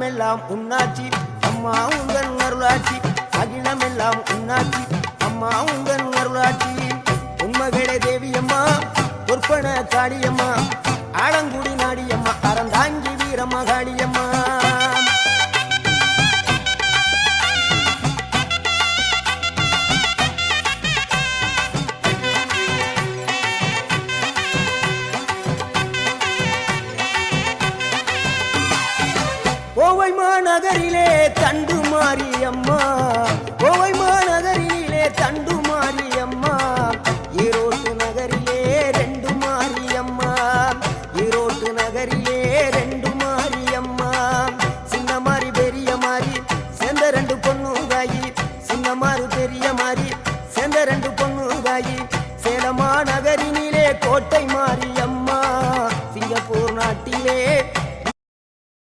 அகிலமெல்லாம் உன்னாட்சி அம்மா உந்தன் அருளாட்சி அகிலமெல்லாம் உன்னாட்சி அம்மா உந்தன் அருளாட்சி உண்மகளே தேவியம்மா பொற்பன காளியம்மா ஆலங்குடி நாடியம்மா அறந்தாங்கி வீரம்மா காளியம்மா கோவை மாநகரிலே தண்டு மாரியம்மா கோவை